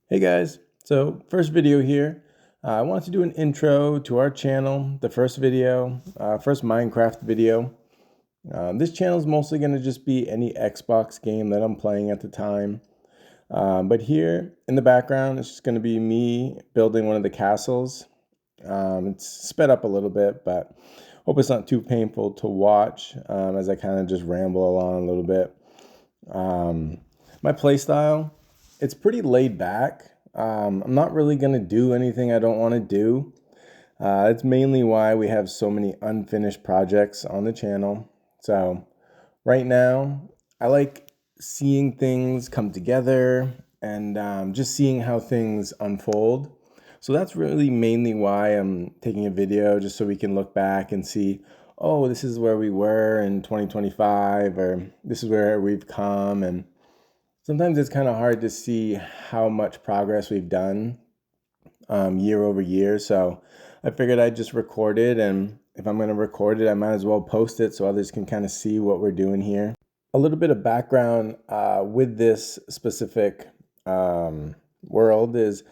Hey guys, so first video here. I wanted to do an intro to our channel, the first video, first Minecraft video. This channel is mostly going to just be any Xbox game that I'm playing at the time. But here in the background, it's just going to be me building one of the castles. It's sped up a little bit, but hope it's not too painful to watch as I kind of just ramble along a little bit. My play style, it's pretty laid back. I'm not really going to do anything I don't want to do. It's mainly why we have so many unfinished projects on the channel. So right now, I like seeing things come together and just seeing how things unfold. So that's really mainly why I'm taking a video, just so we can look back and see, oh, this is where we were in 2025, or this is where we've come. And sometimes it's kind of hard to see how much progress we've done year over year. So I figured I'd just record it. And if I'm going to record it, I might as well post it so others can kind of see what we're doing here. A little bit of background with this specific world is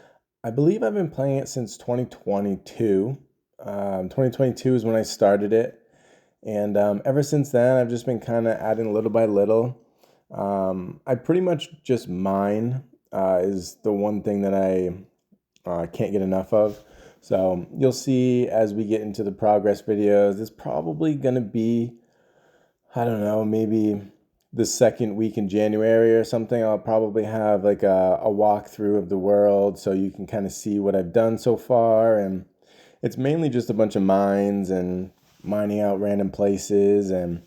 I believe I've been playing it since 2022. 2022 is when I started it. And ever since then, I've just been kind of adding little by little. I pretty much just mine is the one thing that I can't get enough of. So you'll see as we get into the progress videos, it's probably going to be, I don't know, maybe the second week in January or something. I'll probably have like a walkthrough of the world so you can kind of see what I've done so far. And it's mainly just a bunch of mines and mining out random places and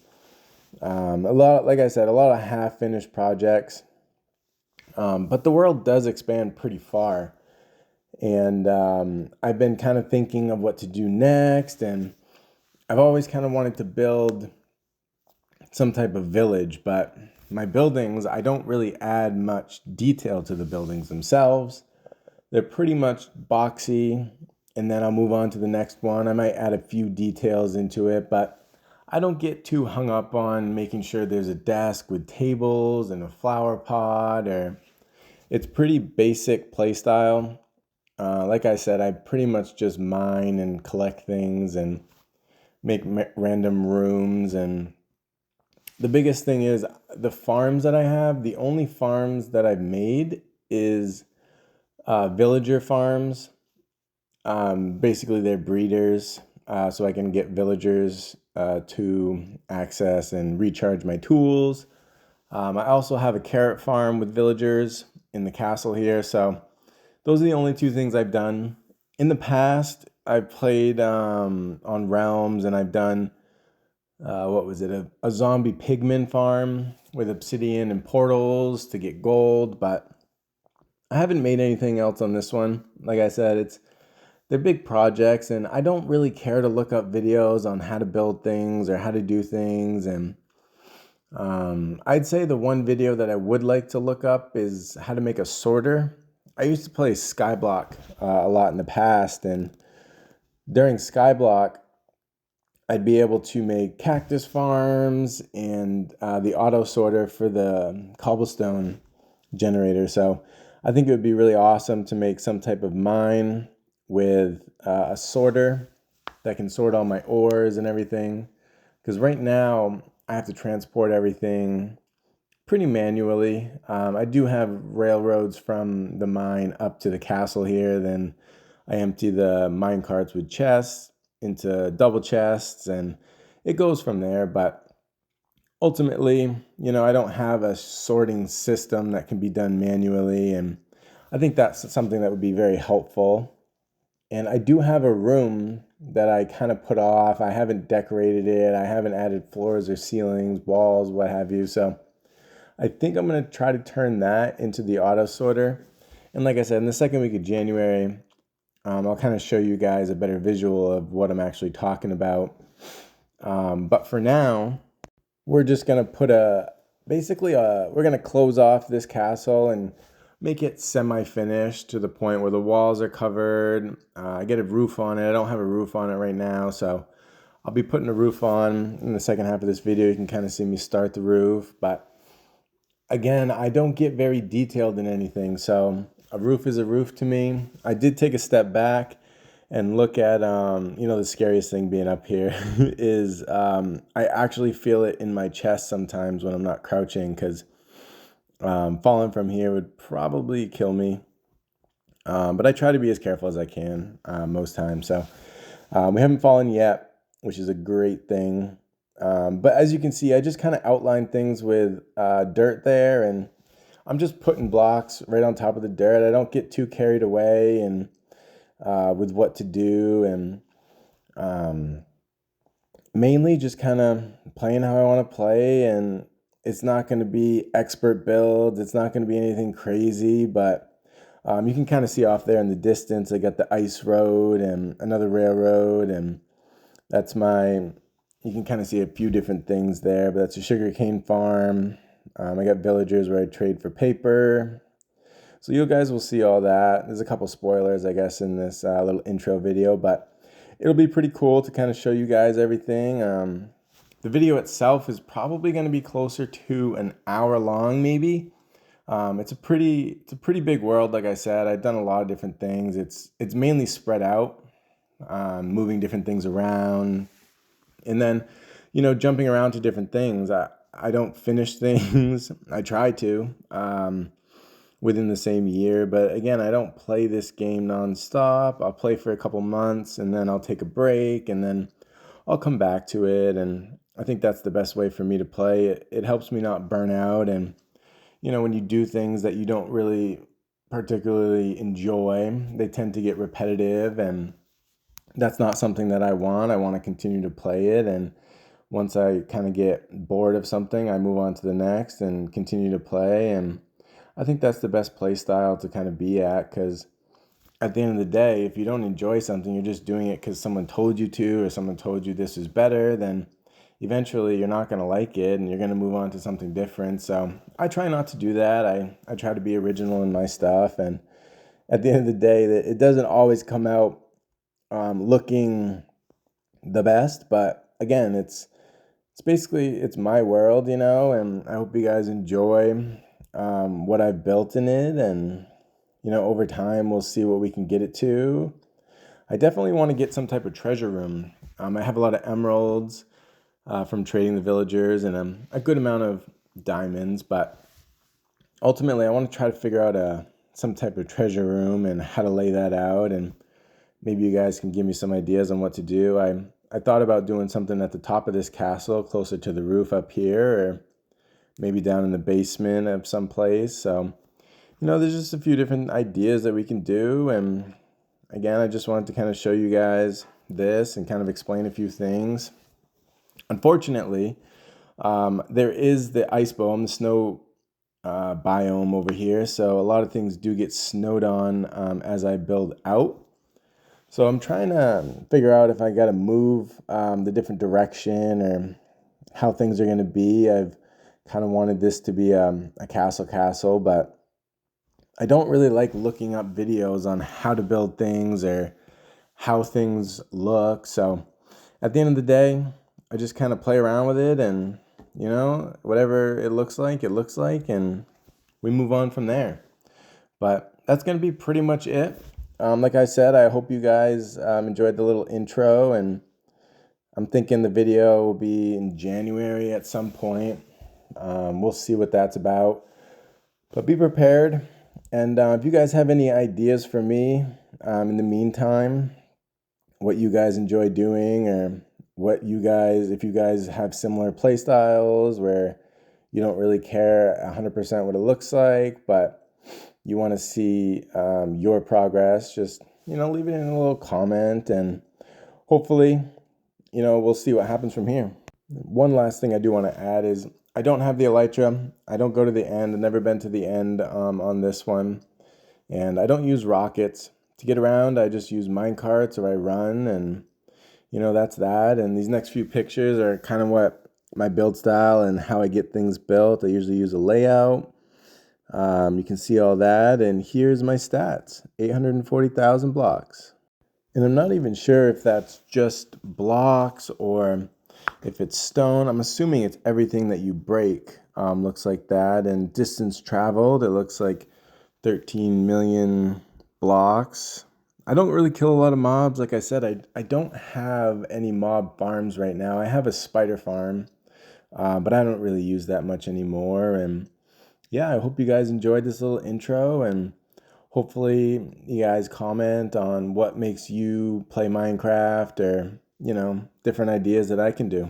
a lot, like I said, a lot of half-finished projects. But the world does expand pretty far. And I've been kind of thinking of what to do next. And I've always kind of wanted to build some type of village, but my buildings, I don't really add much detail to the buildings themselves. They're pretty much boxy, and then I'll move on to the next one. I might add a few details into it, but I don't get too hung up on making sure there's a desk with tables and a flower pot, or it's pretty basic play style. Like I said, I pretty much just mine and collect things and make random rooms. And the biggest thing is the farms that I have, the only farms that I've made is villager farms. Basically, they're breeders, so I can get villagers to access and recharge my tools. I also have a carrot farm with villagers in the castle here. So those are the only two things I've done. In the past, I've played on Realms, and I've done, what was it, a zombie pigman farm with obsidian and portals to get gold, but I haven't made anything else on this one. Like I said, they're big projects, and I don't really care to look up videos on how to build things or how to do things. And I'd say the one video that I would like to look up is how to make a sorter. I used to play Skyblock a lot in the past, and during Skyblock, I'd be able to make cactus farms and the auto sorter for the cobblestone generator. So I think it would be really awesome to make some type of mine with a sorter that can sort all my ores and everything. Because right now I have to transport everything pretty manually. I do have railroads from the mine up to the castle here. Then I empty the mine carts with chests into double chests, and it goes from there. But ultimately, I don't have a sorting system that can be done manually. And I think that's something that would be very helpful. And I do have a room that I kind of put off. I haven't decorated it. I haven't added floors or ceilings, walls, what have you. So I think I'm going to try to turn that into the auto sorter. And like I said, in the second week of January, I'll kind of show you guys a better visual of what I'm actually talking about. But for now, we're just going to put we're going to close off this castle and make it semi-finished to the point where the walls are covered. I get a roof on it. I don't have a roof on it right now, so I'll be putting a roof on in the second half of this video. You can kind of see me start the roof, but again, I don't get very detailed in anything. So a roof is a roof to me. I did take a step back and look at, the scariest thing being up here is I actually feel it in my chest sometimes when I'm not crouching, because falling from here would probably kill me. But I try to be as careful as I can most times. So we haven't fallen yet, which is a great thing. But as you can see, I just kind of outlined things with dirt there, and I'm just putting blocks right on top of the dirt. I don't get too carried away and with what to do, and mainly just kind of playing how I want to play. And it's not going to be expert builds. It's not going to be anything crazy, but you can kind of see off there in the distance, I got the ice road and another railroad, and that's you can kind of see a few different things there, but that's a sugarcane farm. I got villagers where I trade for paper. So you guys will see all that. There's a couple spoilers, I guess, in this little intro video, but it'll be pretty cool to kind of show you guys everything. The video itself is probably going to be closer to an hour long, maybe. It's a pretty big world, like I said. I've done a lot of different things. It's mainly spread out, moving different things around, and then, jumping around to different things. I don't finish things. I try to within the same year, but again, I don't play this game nonstop. I'll play for a couple months, and then I'll take a break, and then I'll come back to it. And I think that's the best way for me to play. It helps me not burn out. And when you do things that you don't really particularly enjoy, they tend to get repetitive, and that's not something that I want. I want to continue to play it, and once I kind of get bored of something, I move on to the next and continue to play. And I think that's the best play style to kind of be at, because at the end of the day, if you don't enjoy something, you're just doing it because someone told you to, or someone told you this is better, then eventually you're not going to like it, and you're going to move on to something different. So I try not to do that. I try to be original in my stuff, and at the end of the day, it doesn't always come out looking the best. But again, it's basically, it's my world, and I hope you guys enjoy what I've built in it. And over time we'll see what we can get it to. I definitely want to get some type of treasure room. I have a lot of emeralds from trading the villagers, and a good amount of diamonds, but ultimately I want to try to figure out some type of treasure room and how to lay that out, and maybe you guys can give me some ideas on what to do. I thought about doing something at the top of this castle, closer to the roof up here, or maybe down in the basement of some place. So, there's just a few different ideas that we can do. And again, I just wanted to kind of show you guys this and kind of explain a few things. Unfortunately, there is the ice biome, the snow biome over here. So a lot of things do get snowed on as I build out. So I'm trying to figure out if I got to move the different direction, or how things are going to be. I've kind of wanted this to be a castle, but I don't really like looking up videos on how to build things or how things look. So at the end of the day, I just kind of play around with it, and whatever it looks like, and we move on from there. But that's going to be pretty much it. Like I said, I hope you guys enjoyed the little intro, and I'm thinking the video will be in January at some point. We'll see what that's about, but be prepared. And if you guys have any ideas for me in the meantime, what you guys enjoy doing, or if you guys have similar play styles where you don't really care 100% what it looks like, but you want to see your progress, just leave it in a little comment, and hopefully we'll see what happens from here. One last thing I do want to add is I don't have the elytra. I don't go to the end. I've never been to the end on this one, and I don't use rockets to get around. I just use mine carts, or I run, and that's that. And these next few pictures are kind of what my build style and how I get things built. I usually use a layout. You can see all that, and here's my stats: 840,000 blocks. And I'm not even sure if that's just blocks or if it's stone. I'm assuming it's everything that you break looks like that. And distance traveled, it looks like 13 million blocks. I don't really kill a lot of mobs. Like I said, I don't have any mob farms right now. I have a spider farm, but I don't really use that much anymore. And yeah, I hope you guys enjoyed this little intro, and hopefully you guys comment on what makes you play Minecraft, or, different ideas that I can do.